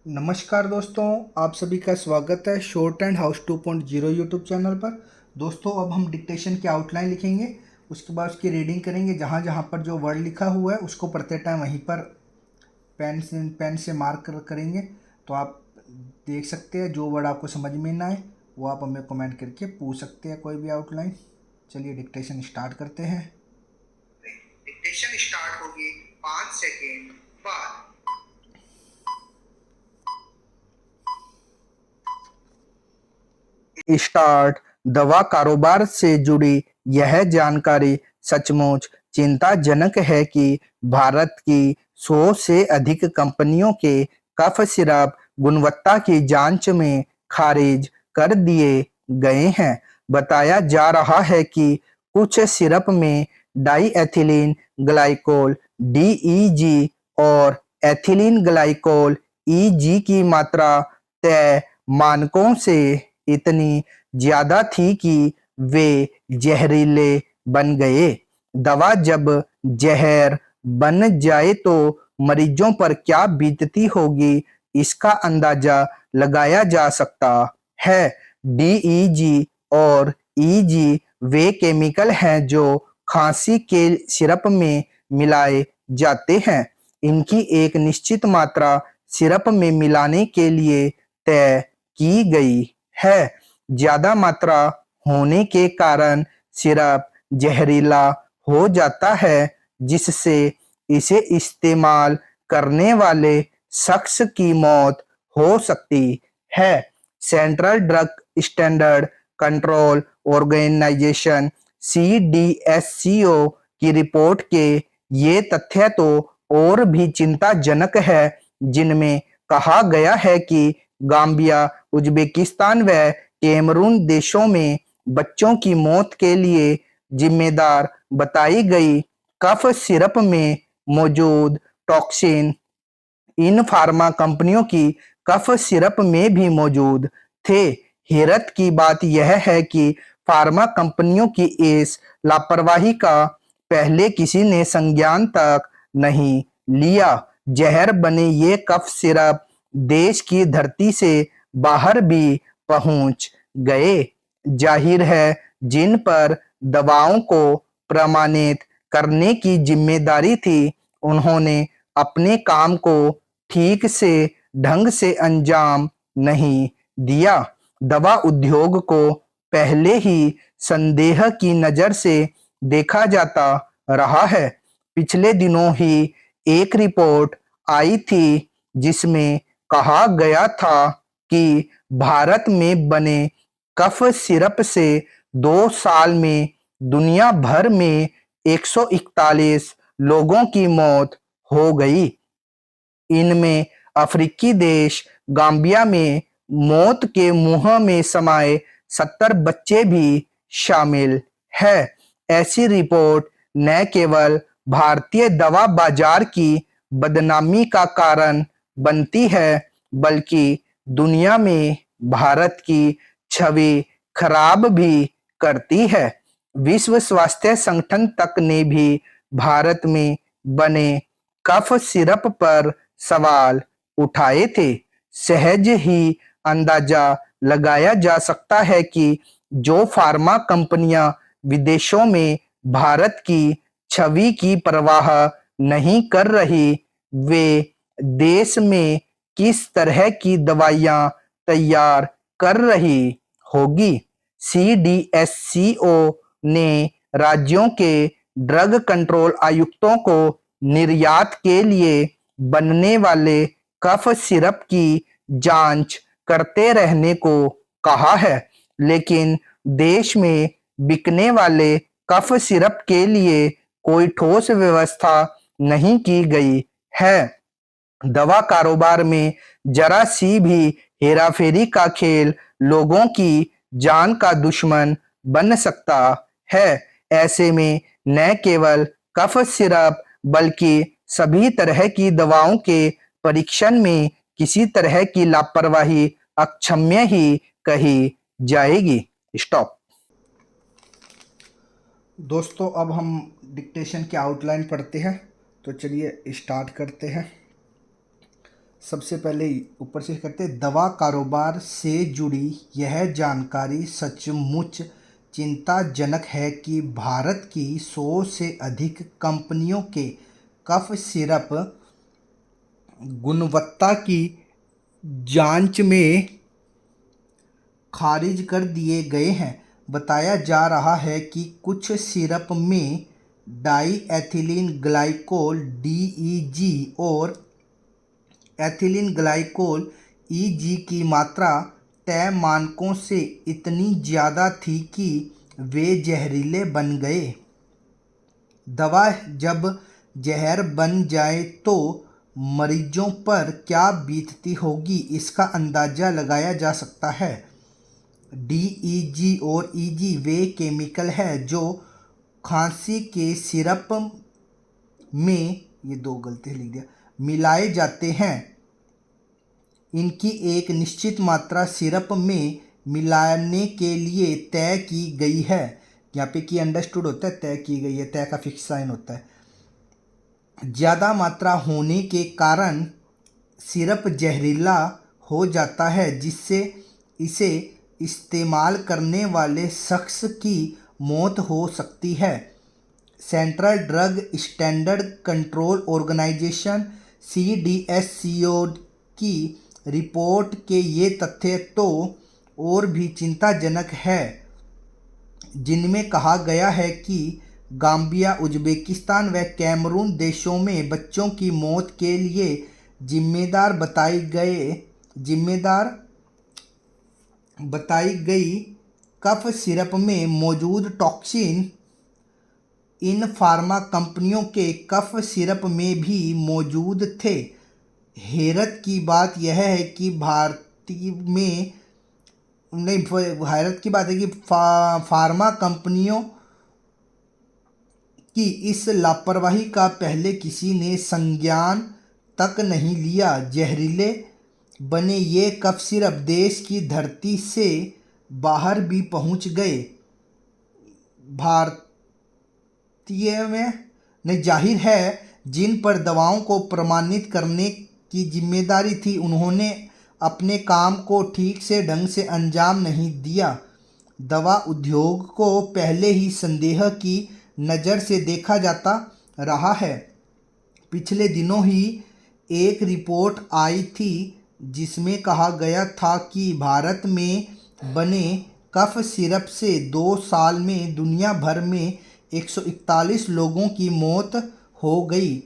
नमस्कार दोस्तों, आप सभी का स्वागत है short and house 2.0 YouTube channel पर। दोस्तों, अब हम डिक्टेशन की आउटलाइन लिखेंगे, उसके बाद उसकी रीडिंग करेंगे। जहाँ जहाँ पर जो वर्ड लिखा हुआ है उसको पढ़ते टाइम वहीं पर पेन से मार्क करेंगे। तो आप देख सकते हैं, जो वर्ड आपको समझ में ना आए वो आप हमें कमेंट करके पूछ सकते हैं कोई भी आउटलाइन। चलिए डिक्टेशन स्टार्ट करते हैं। डिक्टेशन स्टार्ट होगी 5 सेकेंड बाद। स्टार्ट। दवा कारोबार से जुड़ी यह जानकारी सचमुच चिंताजनक है कि भारत की 100 से अधिक कंपनियों के कफ सिरप गुणवत्ता की जांच में खारिज कर दिए गए हैं। बताया जा रहा है कि कुछ सिरप में डाईएथिलीन ग्लाइकोल (डीईजी) और एथिलीन ग्लाइकोल (ईजी) की मात्रा तय मानकों से इतनी ज्यादा थी कि वे जहरीले बन गए। दवा जब जहर बन जाए तो मरीजों पर क्या बीतती होगी, इसका अंदाजा लगाया जा सकता है। डीईजी और ईजी वे केमिकल हैं जो खांसी के सिरप में मिलाए जाते हैं। इनकी एक निश्चित मात्रा सिरप में मिलाने के लिए तय की गई है। ज्यादा मात्रा होने के कारण सिरप जहरीला हो जाता है, जिससे इसे इस्तेमाल करने वाले शख्स की मौत हो सकती है। Central drug standard control organisation (CDSCO) की रिपोर्ट के ये तथ्य तो और भी चिंताजनक है, जिनमें कहा गया है कि गाम्बिया, उज्बेकिस्तान व कैमरून देशों में बच्चों की मौत के लिए जिम्मेदार बताई गई कफ सिरप में मौजूद टॉक्सिन इन फार्मा कंपनियों की कफ सिरप में भी मौजूद थे। हैरत की बात यह है कि फार्मा कंपनियों की इस लापरवाही का पहले किसी ने संज्ञान तक नहीं लिया। जहर बने ये कफ सिरप देश की धरती से बाहर भी पहुंच गए। जाहिर है, जिन पर दवाओं को प्रमाणित करने की जिम्मेदारी थी, उन्होंने अपने काम को ठीक से ढंग से अंजाम नहीं दिया। दवा उद्योग को पहले ही संदेह की नजर से देखा जाता रहा है। पिछले दिनों ही एक रिपोर्ट आई थी जिसमें कहा गया था कि भारत में बने कफ सिरप से 2 साल में दुनिया भर में 141 लोगों की मौत हो गई। इनमें अफ्रीकी देश गाम्बिया में मौत के मुंह में समाये 70 बच्चे भी शामिल है। ऐसी रिपोर्ट न केवल भारतीय दवा बाजार की बदनामी का कारण बनती है, बल्कि दुनिया में भारत की छवि खराब भी करती है। विश्व स्वास्थ्य संगठन तक ने भी भारत में बने कफ सिरप पर सवाल उठाए थे। सहज ही अंदाजा लगाया जा सकता है कि जो फार्मा कंपनियां विदेशों में भारत की छवि की परवाह नहीं कर रही, वे देश में किस तरह की दवाइयां तैयार कर रही होगी। CDSCO ने राज्यों के ड्रग कंट्रोल आयुक्तों को निर्यात के लिए बनने वाले कफ सिरप की जांच करते रहने को कहा है, लेकिन देश में बिकने वाले कफ सिरप के लिए कोई ठोस व्यवस्था नहीं की गई है। दवा कारोबार में जरा सी भी हेराफेरी का खेल लोगों की जान का दुश्मन बन सकता है। ऐसे में न केवल कफ सिरप बल्कि सभी तरह की दवाओं के परीक्षण में किसी तरह की लापरवाही अक्षम्य ही कही जाएगी। स्टॉप। दोस्तों, अब हम डिक्टेशन की आउटलाइन पढ़ते हैं, तो चलिए स्टार्ट करते हैं। सबसे पहले ऊपर से करते हैं, दवा कारोबार से जुड़ी यह जानकारी सचमुच चिंताजनक है कि भारत की 100 से अधिक कंपनियों के कफ सिरप गुणवत्ता की जांच में खारिज कर दिए गए हैं। बताया जा रहा है कि कुछ सिरप में डाई एथिलीन ग्लाइकोल DEG और एथिलीन ग्लाइकोल EG की मात्रा तय मानकों से इतनी ज़्यादा थी कि वे जहरीले बन गए। दवा जब जहर बन जाए तो मरीजों पर क्या बीतती होगी, इसका अंदाज़ा लगाया जा सकता है। DEG और EG वे केमिकल है जो खांसी के सिरप में, ये दो गलती लिख दिया, मिलाए जाते हैं। इनकी एक निश्चित मात्रा सिरप में मिलाने के लिए तय की गई है। यहाँ पे की अंडरस्टूड होता है, तय की गई है, तय का फिक्स साइन होता है। ज़्यादा मात्रा होने के कारण सिरप जहरीला हो जाता है, जिससे इसे इस्तेमाल करने वाले शख्स की मौत हो सकती है। Central drug standard control organisation CDSCO की रिपोर्ट के ये तथ्य तो और भी चिंताजनक है, जिनमें कहा गया है कि गाम्बिया, उज़्बेकिस्तान व कैमरून देशों में बच्चों की मौत के लिए जिम्मेदार बताई गई कफ सिरप में मौजूद टॉक्सिन इन फार्मा कंपनियों के कफ सिरप में भी मौजूद थे। हैरत की बात यह है कि फार्मा कंपनियों की इस लापरवाही का पहले किसी ने संज्ञान तक नहीं लिया। जहरीले बने ये कफ सिरप देश की धरती से बाहर भी पहुंच गए। भारतीय में नहीं, जाहिर है जिन पर दवाओं को प्रमाणित करने की जिम्मेदारी थी, उन्होंने अपने काम को ठीक से ढंग से अंजाम नहीं दिया। दवा उद्योग को पहले ही संदेह की नज़र से देखा जाता रहा है। पिछले दिनों ही एक रिपोर्ट आई थी जिसमें कहा गया था कि भारत में बने कफ सिरप से 2 साल में दुनिया भर में 141 लोगों की मौत हो गई।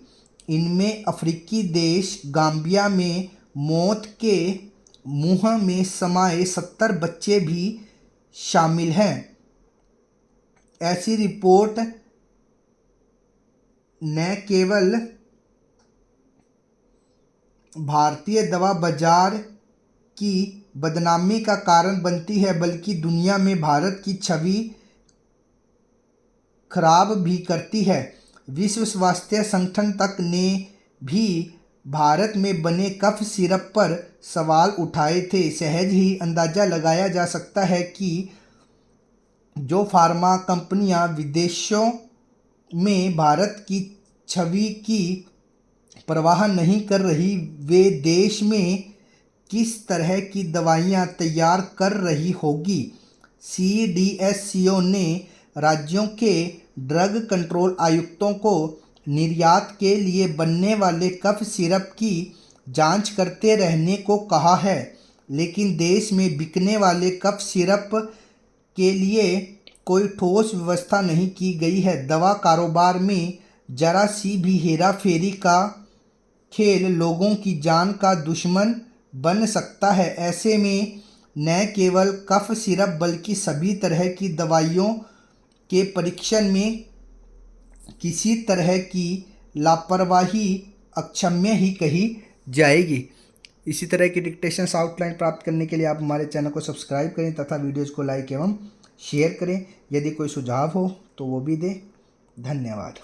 इनमें अफ्रीकी देश गाम्बिया में मौत के मुंह में समाये 70 बच्चे भी शामिल हैं। ऐसी रिपोर्ट न केवल भारतीय दवा बाजार की बदनामी का कारण बनती है, बल्कि दुनिया में भारत की छवि खराब भी करती है। विश्व स्वास्थ्य संगठन तक ने भी भारत में बने कफ सिरप पर सवाल उठाए थे। सहज ही अंदाज़ा लगाया जा सकता है कि जो फार्मा कंपनियां विदेशों में भारत की छवि की परवाह नहीं कर रही, वे देश में किस तरह की दवाइयां तैयार कर रही होगी। CDSCO ने राज्यों के ड्रग कंट्रोल आयुक्तों को निर्यात के लिए बनने वाले कफ सिरप की जांच करते रहने को कहा है, लेकिन देश में बिकने वाले कफ सिरप के लिए कोई ठोस व्यवस्था नहीं की गई है। दवा कारोबार में जरा सी भी हेरा फेरी का खेल लोगों की जान का दुश्मन बन सकता है। ऐसे में न केवल कफ सिरप बल्कि सभी तरह की दवाइयों के परीक्षण में किसी तरह की लापरवाही अक्षम्य ही कही जाएगी। इसी तरह की डिक्टेशंस आउटलाइन प्राप्त करने के लिए आप हमारे चैनल को सब्सक्राइब करें तथा वीडियोज़ को लाइक एवं शेयर करें। यदि कोई सुझाव हो तो वो भी दें। धन्यवाद।